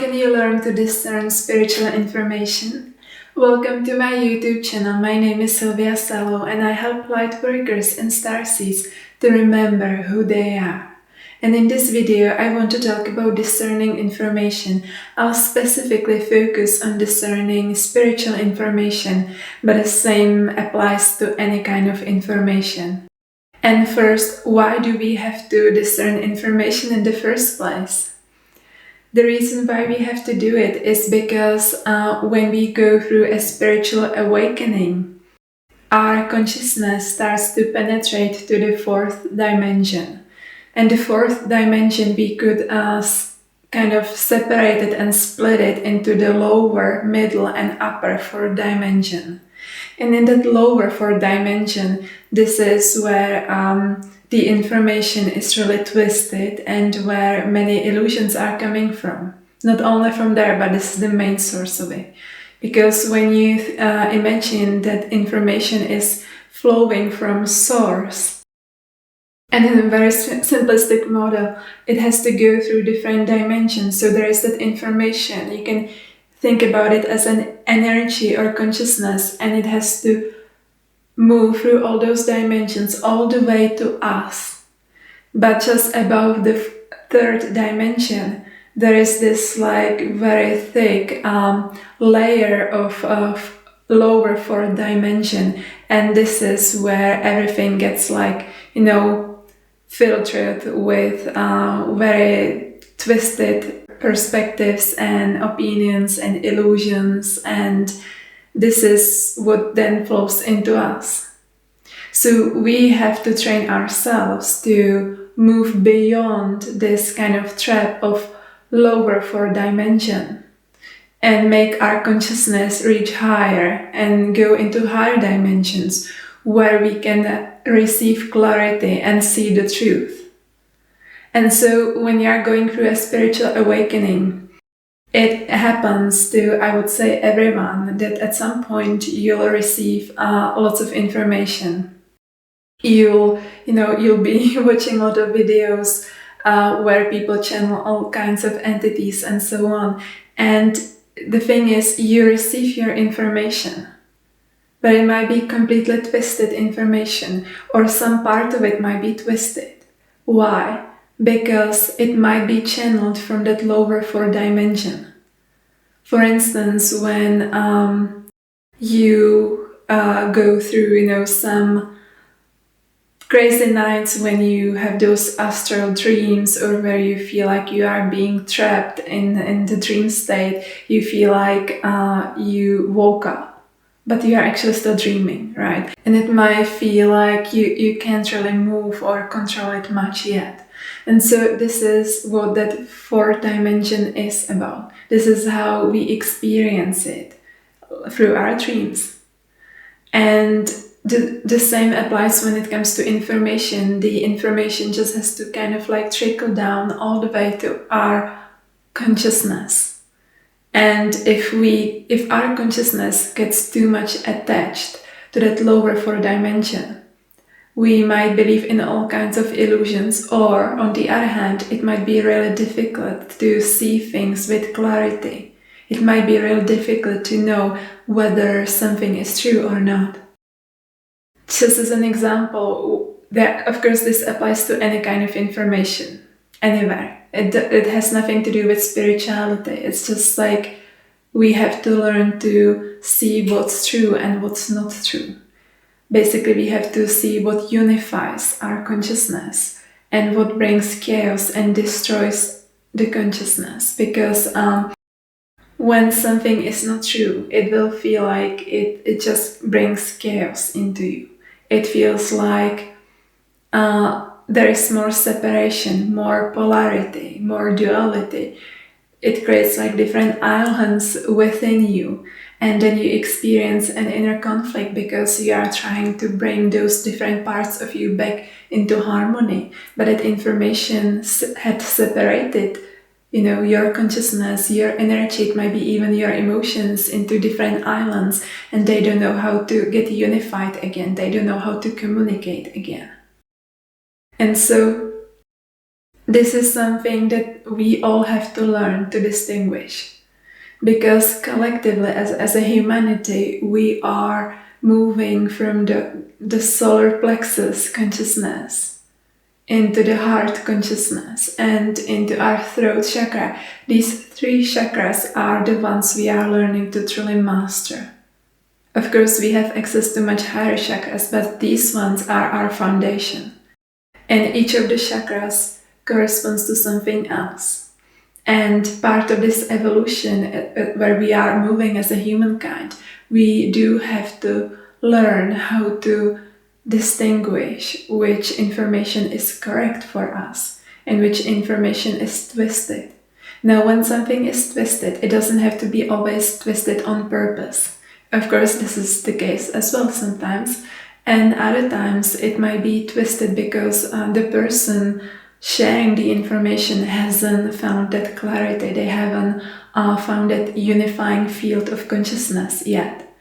can you learn to discern spiritual information? Welcome to my YouTube channel. My name is Sylvia Salow and I help lightworkers and starseeds to remember who they are. And in this video, I want to talk about discerning information. I'll specifically focus on discerning spiritual information, but the same applies to any kind of information. And first, why do we have to discern information in the first place? The reason why we have to do it is because when we go through a spiritual awakening, our consciousness starts to penetrate to the fourth dimension. And the fourth dimension, we could kind of separate it and split it into the lower, middle, and upper fourth dimension. And in that lower fourth dimension, this is where the information is really twisted and where many illusions are coming from. Not only from there, but this is the main source of it. Because when you imagine that information is flowing from source, and in a very simplistic model, it has to go through different dimensions. So there is that information. You can think about it as an energy or consciousness, and it has to move through all those dimensions all the way to us. But just above the third dimension, there is this like very thick layer of lower fourth dimension, and this is where everything gets like, filtered with very twisted perspectives and opinions and illusions, and this is what then flows into us. So we have to train ourselves to move beyond this kind of trap of lower fourth dimension and make our consciousness reach higher and go into higher dimensions where we can receive clarity and see the truth. And so when you are going through a spiritual awakening, it happens to, I would say, everyone that at some point you'll receive lots of information. You'll be watching a lot of videos where people channel all kinds of entities and so on. And the thing is, you receive your information, but it might be completely twisted information, or some part of it might be twisted. Why? Because it might be channeled from that lower fourth dimension. For instance, when you go through, some crazy nights when you have those astral dreams, or where you feel like you are being trapped in the dream state, you feel like you woke up, but you are actually still dreaming, right? And it might feel like you can't really move or control it much yet. And so this is what that fourth dimension is about. This is how we experience it through our dreams. And the same applies when it comes to information. The information just has to kind of like trickle down all the way to our consciousness. And if our consciousness gets too much attached to that lower fourth dimension, we might believe in all kinds of illusions, or on the other hand, it might be really difficult to see things with clarity. It might be really difficult to know whether something is true or not. Just as an example, that of course this applies to any kind of information, anywhere. It has nothing to do with spirituality. It's just like we have to learn to see what's true and what's not true. Basically, we have to see what unifies our consciousness and what brings chaos and destroys the consciousness. Because when something is not true, it will feel like it just brings chaos into you. It feels like there is more separation, more polarity, more duality. It creates like different islands within you. And then you experience an inner conflict because you are trying to bring those different parts of you back into harmony. But that information had separated, your consciousness, your energy, it might be even your emotions into different islands. And they don't know how to get unified again. They don't know how to communicate again. And so This is something that we all have to learn to distinguish, because collectively as a humanity we are moving from the solar plexus consciousness into the heart consciousness and into our throat chakra. These three chakras are the ones we are learning to truly master. Of course, we have access to much higher chakras, but these ones are our foundation. And each of the chakras corresponds to something else. And part of this evolution, where we are moving as a humankind, we do have to learn how to distinguish which information is correct for us and which information is twisted. Now, when something is twisted, it doesn't have to be always twisted on purpose. Of course, this is the case as well sometimes, and other times it might be twisted because the person sharing the information hasn't found that clarity, they haven't found that unifying field of consciousness yet.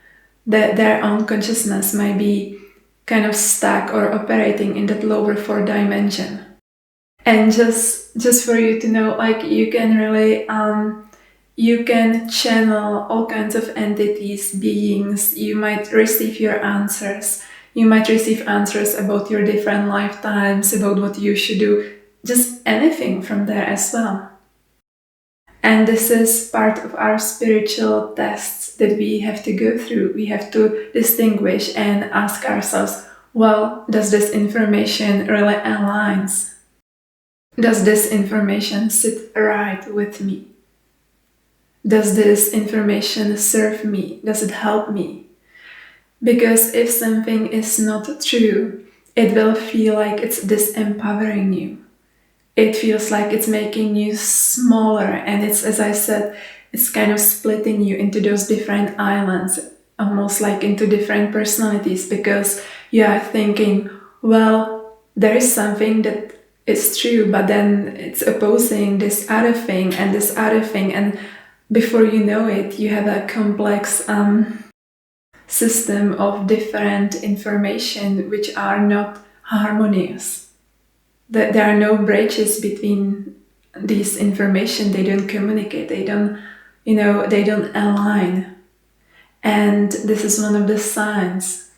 That their own consciousness might be kind of stuck or operating in that lower 4th dimension. And just for you to know, like, you can really you can channel all kinds of entities, beings. You might receive your answers. You might receive answers about your different lifetimes, about what you should do, just anything from there as well. And this is part of our spiritual tests that we have to go through. We have to distinguish and ask ourselves, well, does this information really aligns? Does this information sit right with me? Does this information serve me? Does it help me? Because if something is not true, it will feel like it's disempowering you. It feels like it's making you smaller, and it's, as I said, it's kind of splitting you into those different islands, almost like into different personalities, because you are thinking, well, there is something that is true, but then it's opposing this other thing and this other thing, and before you know it, you have a complex system of different information which are not harmonious. There are no bridges between these information. They don't communicate. They don't align. And this is one of the signs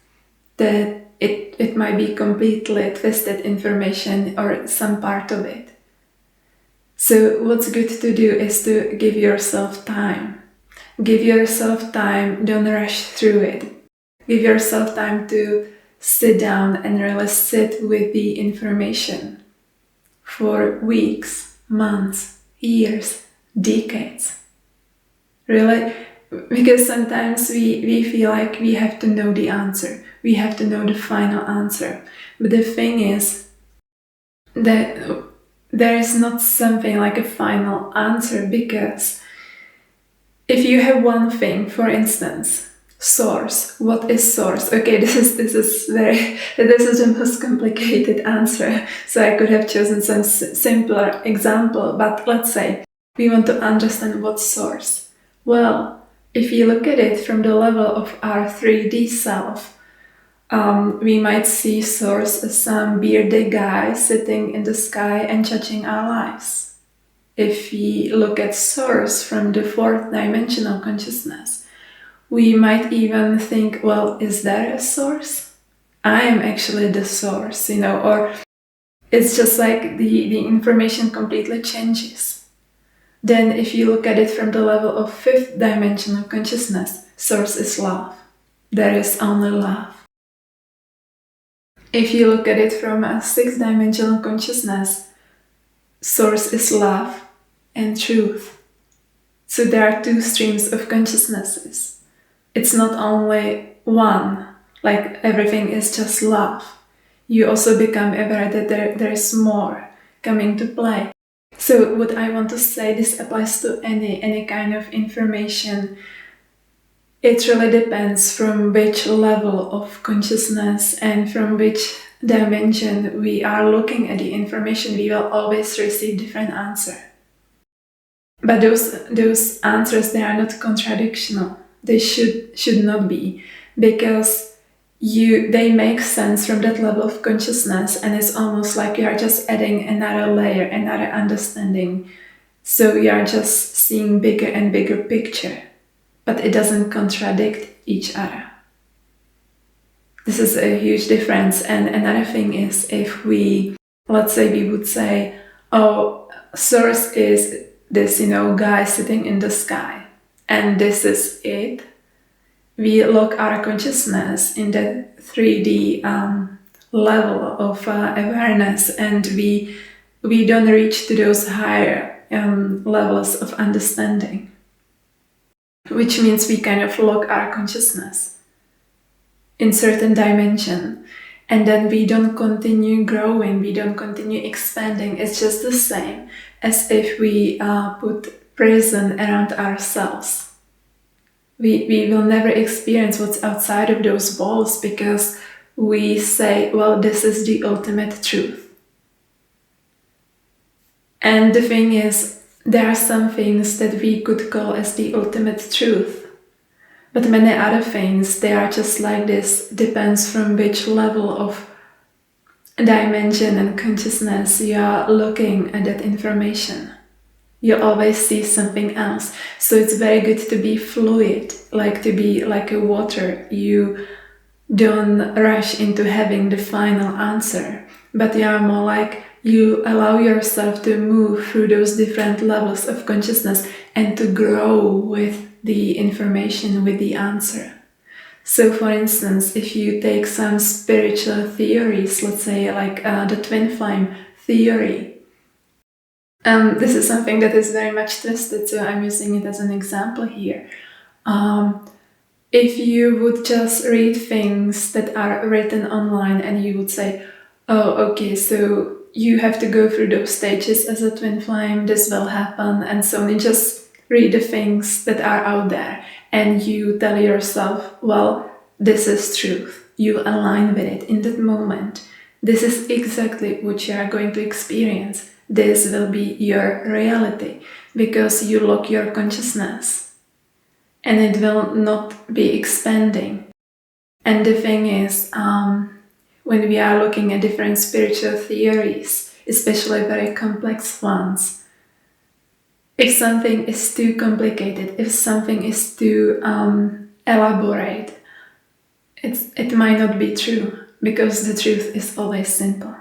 that it might be completely twisted information or some part of it. So what's good to do is to give yourself time. Give yourself time, don't rush through it. Give yourself time to sit down and really sit with the information for weeks, months, years, decades. Really, because sometimes we feel like we have to know the answer. We have to know the final answer. But the thing is that there is not something like a final answer, because if you have one thing, for instance, source. What is source? Okay, this is the most complicated answer. So I could have chosen some simpler example. But let's say we want to understand what's source. Well, if you look at it from the level of our 3D self, we might see source as some bearded guy sitting in the sky and judging our lives. If we look at source from the 4th dimensional consciousness, we might even think, well, is there a source? I am actually the source, or it's just like the information completely changes. Then if you look at it from the level of 5th dimensional consciousness, source is love. There is only love. If you look at it from a 6th dimensional consciousness, source is love and truth. So there are 2 streams of consciousnesses. It's not only one, like everything is just love. You also become aware that there is more coming to play. So what I want to say, this applies to any kind of information. It really depends from which level of consciousness and from which dimension we are looking at the information. We will always receive different answer. But those answers, they are not contradictional. They should not be, because they make sense from that level of consciousness, and it's almost like you are just adding another layer, another understanding. So you are just seeing bigger and bigger picture, but it doesn't contradict each other. This is a huge difference. And another thing is, if let's say we would say, oh, source is this, guy sitting in the sky, and this is it. We lock our consciousness in the 3D level of awareness, and we don't reach to those higher levels of understanding, which means we kind of lock our consciousness in certain dimension, and then we don't continue growing, we don't continue expanding. It's just the same as if we put prison around ourselves. We will never experience what's outside of those walls, because we say, well, this is the ultimate truth. And the thing is, there are some things that we could call as the ultimate truth, but many other things, they are just like this, depends from which level of dimension and consciousness you are looking at that information. You always see something else. So it's very good to be fluid, like to be like a water. You don't rush into having the final answer, but you are more like you allow yourself to move through those different levels of consciousness and to grow with the information, with the answer. So for instance, if you take some spiritual theories, let's say like the twin flame theory, this is something that is very much twisted, so I'm using it as an example here. If you would just read things that are written online and you would say, oh, okay, so you have to go through those stages as a twin flame, this will happen, and so on. You just read the things that are out there and you tell yourself, well, this is truth. You align with it in that moment. This is exactly what you are going to experience. This will be your reality, because you lock your consciousness and it will not be expanding. And the thing is, when we are looking at different spiritual theories, especially very complex ones, if something is too complicated, if something is too elaborate, it might not be true, because the truth is always simple.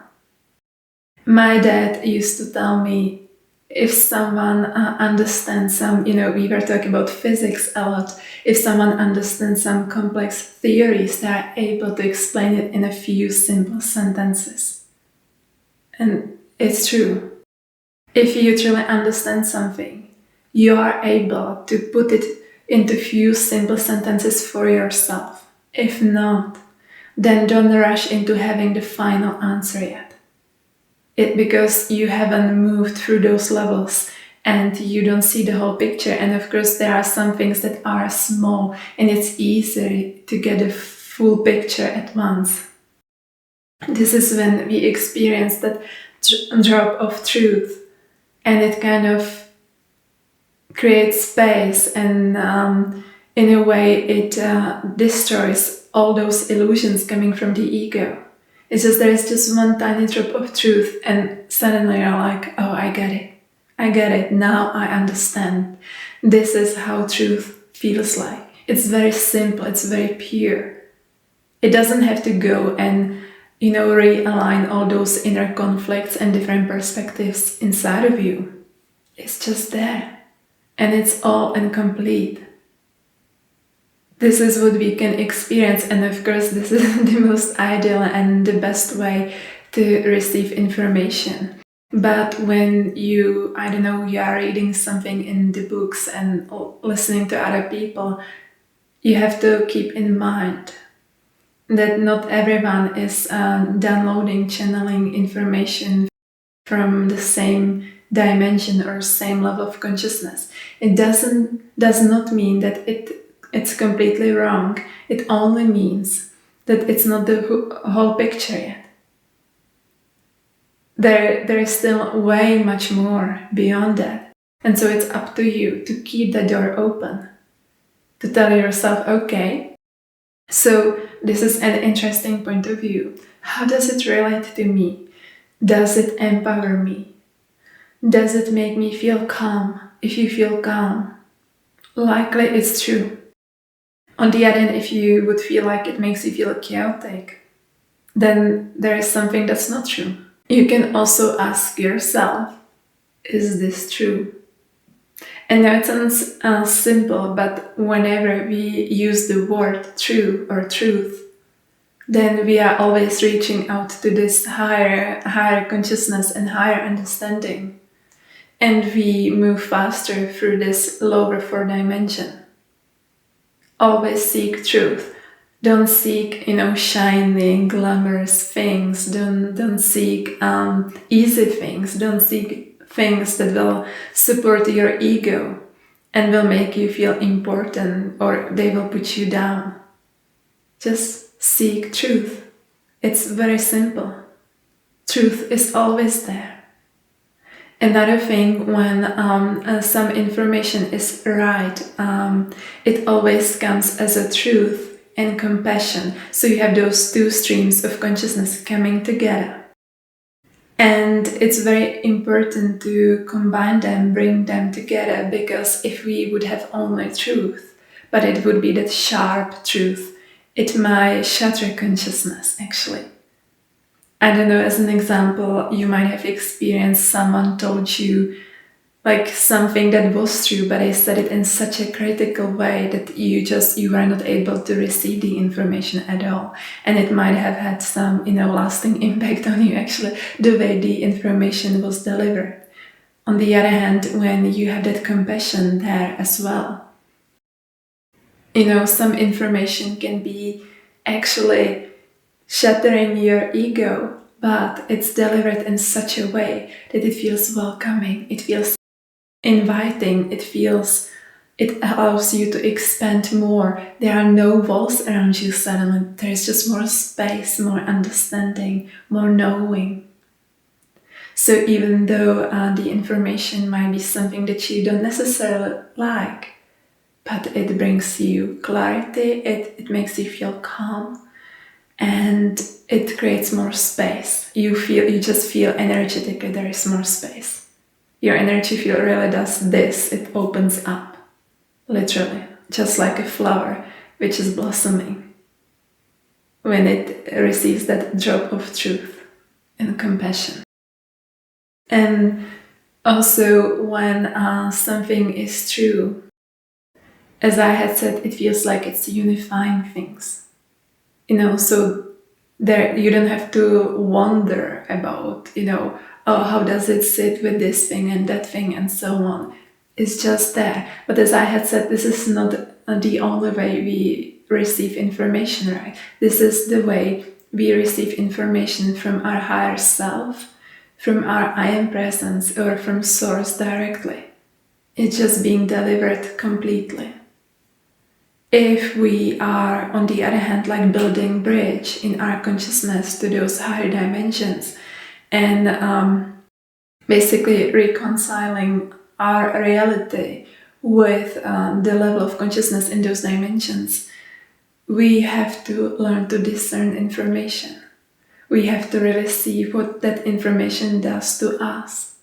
My dad used to tell me, if someone understands some, we were talking about physics a lot, if someone understands some complex theories, they are able to explain it in a few simple sentences. And it's true. If you truly understand something, you are able to put it into few simple sentences for yourself. If not, then don't rush into having the final answer yet. Because you haven't moved through those levels and you don't see the whole picture. And of course, there are some things that are small and it's easy to get a full picture at once. This is when we experience that drop of truth, and it kind of creates space, and in a way it destroys all those illusions coming from the ego. It's just there is just one tiny drop of truth, and suddenly you're like, oh, I get it, now I understand. This is how truth feels like. It's very simple, it's very pure. It doesn't have to go and, realign all those inner conflicts and different perspectives inside of you. It's just there, and it's all incomplete. This is what we can experience, and of course this is the most ideal and the best way to receive information. But when you are reading something in the books and listening to other people, you have to keep in mind that not everyone is downloading, channeling information from the same dimension or same level of consciousness. It does not mean that it's completely wrong. It only means that it's not the whole picture yet. There is still way much more beyond that. And so it's up to you to keep the door open, to tell yourself, okay, So this is an interesting point of view. How does it relate to me? Does it empower me? Does it make me feel calm? If you feel calm, likely it's true. On the other hand, if you would feel like it makes you feel chaotic, then there is something that's not true. You can also ask yourself, is this true? And now it sounds simple, but whenever we use the word true or truth, then we are always reaching out to this higher consciousness and higher understanding. And we move faster through this lower 4 dimension. Always seek truth. Don't seek, shiny, glamorous things. Don't seek easy things. Don't seek things that will support your ego and will make you feel important, or they will put you down. Just seek truth. It's very simple. Truth is always there. Another thing, when some information is right, it always comes as a truth and compassion. So you have those two streams of consciousness coming together. And it's very important to combine them, bring them together, because if we would have only truth, but it would be that sharp truth, it might shatter consciousness, actually. I don't know, as an example, you might have experienced someone told you like something that was true, but they said it in such a critical way that you were not able to receive the information at all. And it might have had some, lasting impact on you, actually, the way the information was delivered. On the other hand, when you have that compassion there as well, some information can be actually shattering your ego, but it's delivered in such a way that it feels welcoming, it feels inviting, it allows you to expand more. There are no walls around you suddenly. There's just more space, more understanding, more knowing. So even though the information might be something that you don't necessarily like, but it brings you clarity, it makes you feel calm, and it creates more space. You just feel energetically there is more space. Your energy field really does this. It opens up, literally, just like a flower which is blossoming when it receives that drop of truth and compassion. And also when something is true, as I had said, it feels like it's unifying things. So there you don't have to wonder about, oh, how does it sit with this thing and that thing and so on. It's just there. But as I had said, this is not the only way we receive information, right? This is the way we receive information from our higher self, from our I am presence, or from source directly. It's just being delivered completely. If we are, on the other hand, like building bridge in our consciousness to those higher dimensions, and basically reconciling our reality with the level of consciousness in those dimensions, we have to learn to discern information. We have to really see what that information does to us.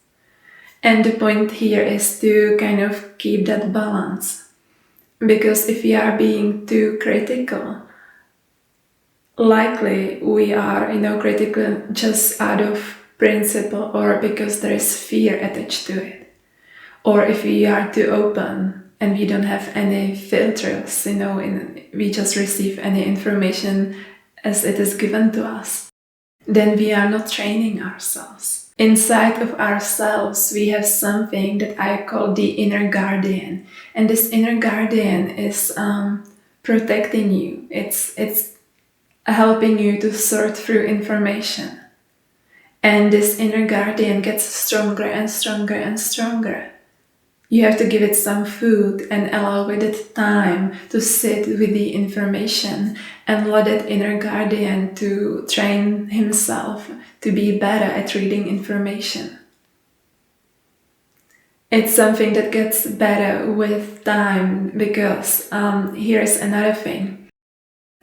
And the point here is to kind of keep that balance. Because if we are being too critical, likely we are, critical just out of principle or because there is fear attached to it. Or if we are too open and we don't have any filters, we just receive any information as it is given to us, then we are not training ourselves. Inside of ourselves, we have something that I call the inner guardian. And this inner guardian is protecting you. It's helping you to sort through information. And this inner guardian gets stronger and stronger and stronger. You have to give it some food and allow it time to sit with the information and let that inner guardian to train himself to be better at reading information. It's something that gets better with time because here is another thing.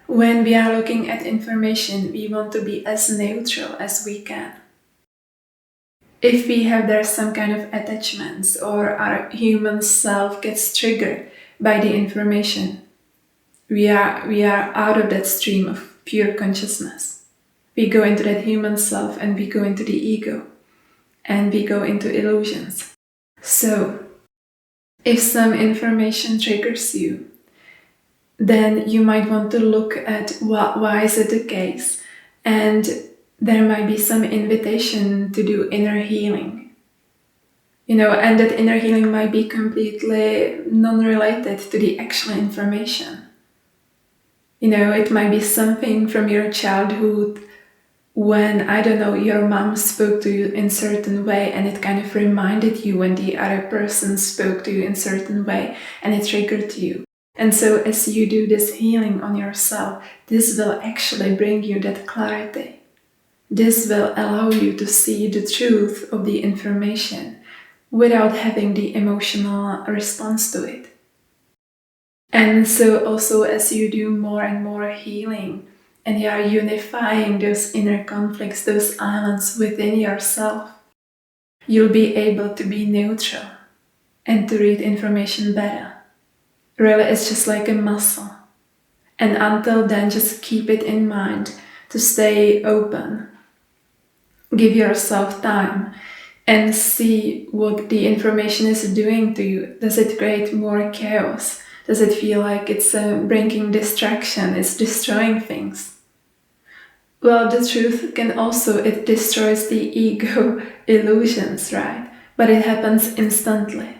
When we are looking at information, we want to be as neutral as we can. If we have there some kind of attachments or our human self gets triggered by the information, we are out of that stream of pure consciousness. We go into that human self and we go into the ego and we go into illusions. So, if some information triggers you, then you might want to look at why is it the case, and there might be some invitation to do inner healing. And that inner healing might be completely non-related to the actual information. It might be something from your childhood when, I don't know, your mom spoke to you in a certain way and it kind of reminded you when the other person spoke to you in a certain way and it triggered you. And so as you do this healing on yourself, this will actually bring you that clarity. This will allow you to see the truth of the information without having the emotional response to it. And so also as you do more and more healing and you are unifying those inner conflicts, those islands within yourself, you'll be able to be neutral and to read information better. Really, it's just like a muscle. And until then, just keep it in mind to stay open. Give yourself time and see what the information is doing to you. Does it create more chaos? Does it feel like it's bringing distraction? It's destroying things? Well, the truth can also, it destroys the ego illusions, right? But it happens instantly.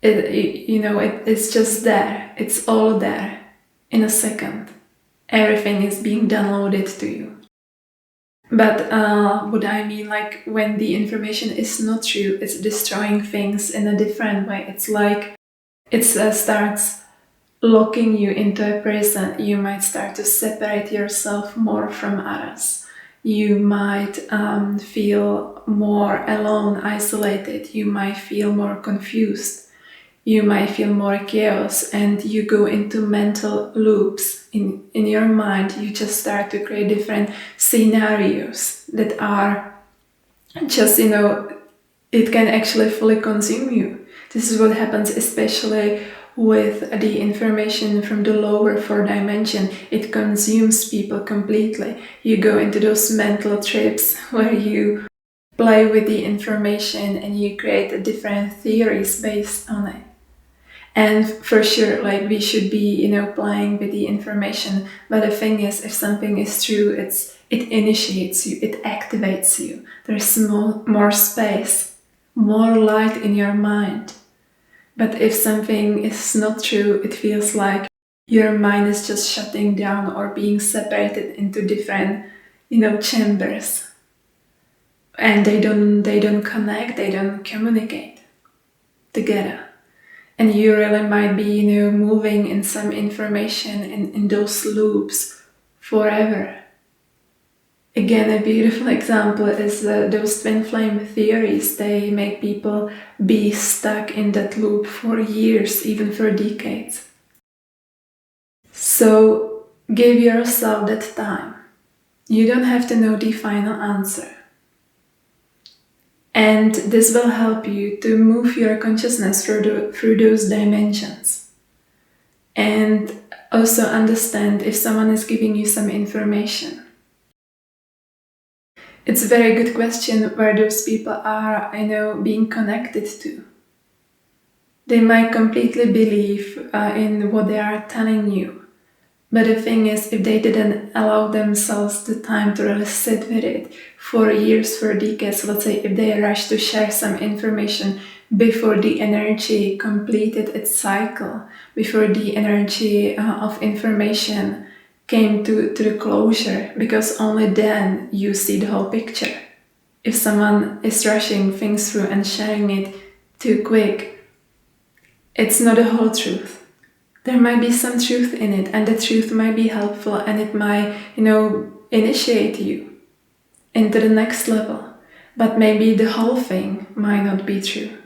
It's just there. It's all there in a second. Everything is being downloaded to you. But what I mean, like when the information is not true, it's destroying things in a different way. It's like it starts locking you into a prison. You might start to separate yourself more from others. You might feel more alone, isolated. You might feel more confused. You might feel more chaos, and you go into mental loops in your mind. You just start to create different scenarios that are just, it can actually fully consume you. This is what happens especially with the information from the lower 4 dimension. It consumes people completely. You go into those mental trips where you play with the information and you create different theories based on it. And for sure, like we should be, playing with the information. But the thing is, if something is true, it initiates you, it activates you. There's more space, more light in your mind. But if something is not true, it feels like your mind is just shutting down or being separated into different, chambers. And they don't connect, they don't communicate together. And you really might be, moving in some information in those loops forever. Again, a beautiful example is those twin flame theories. They make people be stuck in that loop for years, even for decades. So give yourself that time. You don't have to know the final answer. And this will help you to move your consciousness through those dimensions. And also understand if someone is giving you some information. It's a very good question where those people are, being connected to. They might completely believe in what they are telling you. But the thing is, if they didn't allow themselves the time to really sit with it for years, for decades, let's say if they rushed to share some information before the energy completed its cycle, before the energy of information came to the closure, because only then you see the whole picture. If someone is rushing things through and sharing it too quick, it's not the whole truth. There might be some truth in it, and the truth might be helpful, and it might, initiate you into the next level. But maybe the whole thing might not be true.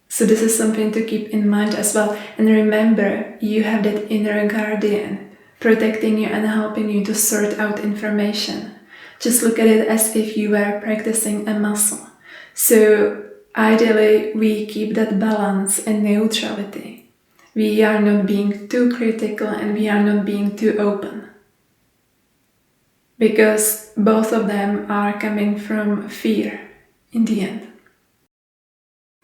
So this is something to keep in mind as well. And remember, you have that inner guardian protecting you and helping you to sort out information. Just look at it as if you were practicing a muscle. So ideally, we keep that balance and neutrality. We are not being too critical and we are not being too open. Because both of them are coming from fear in the end.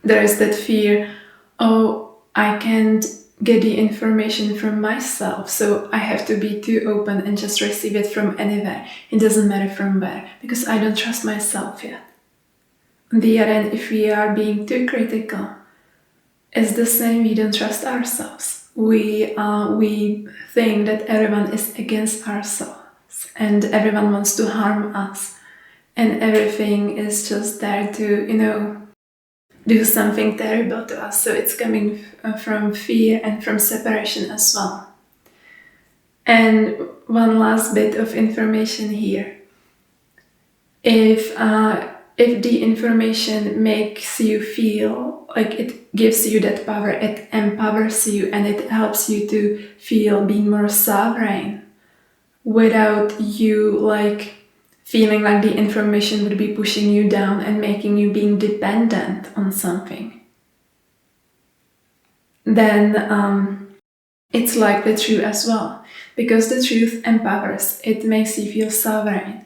There is that fear, oh, I can't get the information from myself, so I have to be too open and just receive it from anywhere. It doesn't matter from where, because I don't trust myself yet. On the other hand, if we are being too critical, it's the same, we don't trust ourselves. We think that everyone is against ourselves and everyone wants to harm us. And everything is just there to, do something terrible to us. So it's coming from fear and from separation as well. And one last bit of information here. If the information makes you feel like it gives you that power, it empowers you and it helps you to feel being more sovereign without you feeling like the information would be pushing you down and making you being dependent on something, then it's likely true as well. Because the truth empowers, it makes you feel sovereign.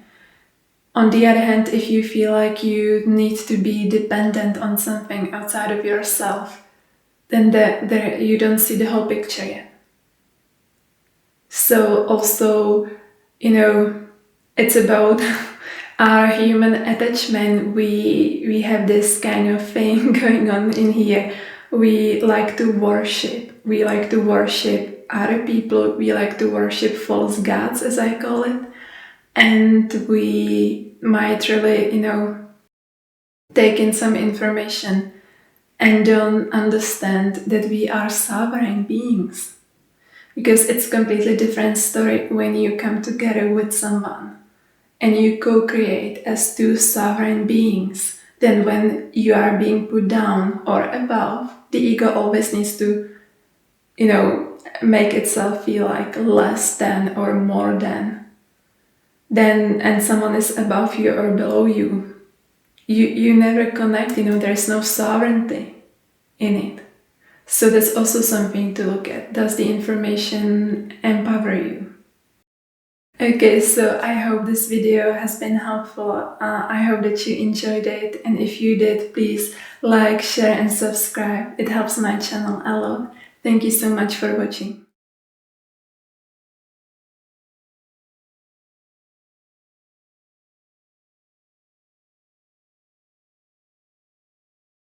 On the other hand, if you feel like you need to be dependent on something outside of yourself, then you don't see the whole picture yet. So also, it's about our human attachment. We have this kind of thing going on in here. We like to worship. We like to worship other people. We like to worship false gods, as I call it. And we might really, take in some information and don't understand that we are sovereign beings. Because it's a completely different story when you come together with someone and you co-create as two sovereign beings than when you are being put down or above. The ego always needs to, make itself feel like less than or more than. And someone is above you or below you. You never connect, there is no sovereignty in it. So that's also something to look at. Does the information empower you? Okay, so I hope this video has been helpful. I hope that you enjoyed it, and if you did, please like, share and subscribe. It helps my channel a lot. Thank you so much for watching.